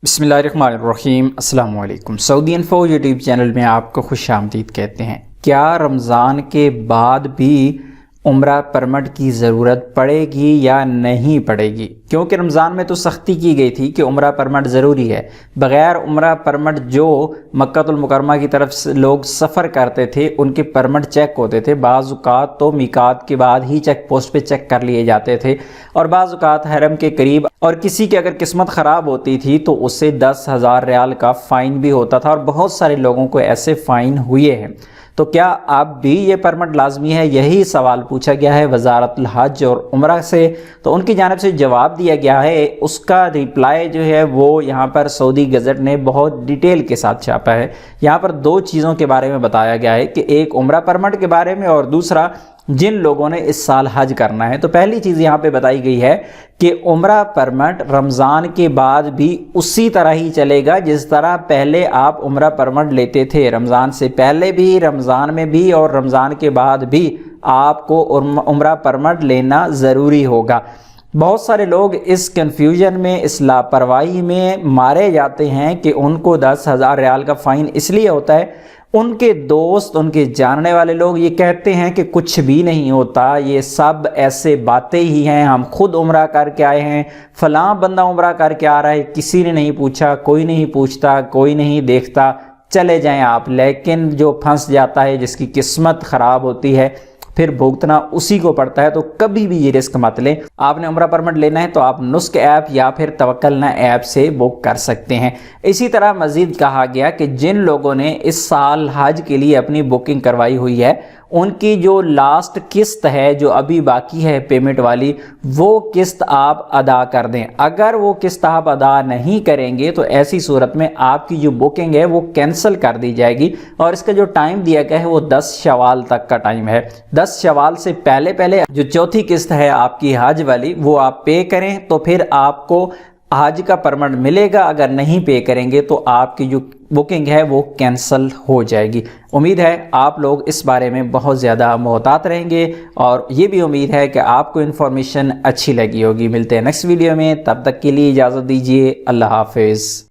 بسم اللہ الرحمن الرحیم۔ السلام علیکم۔ سعودی انفو یوٹیوب چینل میں آپ کو خوش آمدید کہتے ہیں۔ کیا رمضان کے بعد بھی عمرہ پرمٹ کی ضرورت پڑے گی یا نہیں پڑے گی؟ کیونکہ رمضان میں تو سختی کی گئی تھی کہ عمرہ پرمٹ ضروری ہے۔ بغیر عمرہ پرمٹ جو مکہ المکرمہ کی طرف سے لوگ سفر کرتے تھے ان کے پرمٹ چیک ہوتے تھے، بعض اوقات تو میقات کے بعد ہی چیک پوسٹ پہ چیک کر لیے جاتے تھے، اور بعض اوقات حرم کے قریب، اور کسی کی اگر قسمت خراب ہوتی تھی تو اسے 10,000 ریال کا فائن بھی ہوتا تھا، اور بہت سارے لوگوں کو ایسے فائن ہوئے ہیں۔ تو کیا اب بھی یہ پرمٹ لازمی ہے؟ یہی سوال پوچھا گیا ہے وزارت الحج اور عمرہ سے، تو ان کی جانب سے جواب دیا گیا ہے۔ اس کا ریپلائی جو ہے وہ یہاں پر سعودی گزٹ نے بہت ڈیٹیل کے ساتھ چھاپا ہے۔ یہاں پر دو چیزوں کے بارے میں بتایا گیا ہے کہ ایک عمرہ پرمٹ کے بارے میں، اور دوسرا جن لوگوں نے اس سال حج کرنا ہے۔ تو پہلی چیز یہاں پہ بتائی گئی ہے کہ عمرہ پرمٹ رمضان کے بعد بھی اسی طرح ہی چلے گا جس طرح پہلے آپ عمرہ پرمٹ لیتے تھے۔ رمضان سے پہلے بھی، رمضان میں بھی، اور رمضان کے بعد بھی آپ کو عمرہ پرمٹ لینا ضروری ہوگا۔ بہت سارے لوگ اس کنفیوژن میں، اس لاپرواہی میں مارے جاتے ہیں کہ ان کو 10,000 ریال کا فائن اس لیے ہوتا ہے۔ ان کے دوست، ان کے جاننے والے لوگ یہ کہتے ہیں کہ کچھ بھی نہیں ہوتا، یہ سب ایسے باتیں ہی ہیں، ہم خود عمرہ کر کے آئے ہیں، فلاں بندہ عمرہ کر کے آ رہا ہے، کسی نے نہیں پوچھا، کوئی نہیں پوچھتا، کوئی نہیں دیکھتا، چلے جائیں آپ۔ لیکن جو پھنس جاتا ہے، جس کی قسمت خراب ہوتی ہے، پھر بھگتنا اسی کو پڑتا ہے۔ تو کبھی بھی یہ رسک مت لیں۔ آپ نے عمرہ پرمٹ لینا ہے تو آپ نسک ایپ یا پھر توکلنا ایپ سے بک کر سکتے ہیں۔ اسی طرح مزید کہا گیا کہ جن لوگوں نے اس سال حج کے لیے اپنی بکنگ کروائی ہوئی ہے، ان کی جو لاسٹ قسط ہے، جو ابھی باقی ہے پیمنٹ والی، وہ قسط آپ ادا کر دیں۔ اگر وہ قسط آپ ادا نہیں کریں گے تو ایسی صورت میں آپ کی جو بکنگ ہے وہ کینسل کر دی جائے گی، اور اس کا جو ٹائم دیا گیا ہے وہ 10 شوال تک کا ٹائم ہے۔ 10 شوال سے پہلے جو چوتھی قسط ہے آپ کی حج والی، وہ آپ پے کریں تو پھر آپ کو حج کا پرمٹ ملے گا۔ اگر نہیں پے کریں گے تو آپ کی جو بکنگ ہے وہ کینسل ہو جائے گی۔ امید ہے آپ لوگ اس بارے میں بہت زیادہ محتاط رہیں گے، اور یہ بھی امید ہے کہ آپ کو انفارمیشن اچھی لگی ہوگی۔ ملتے ہیں نیکسٹ ویڈیو میں، تب تک کے لیے اجازت دیجیے۔ اللہ حافظ۔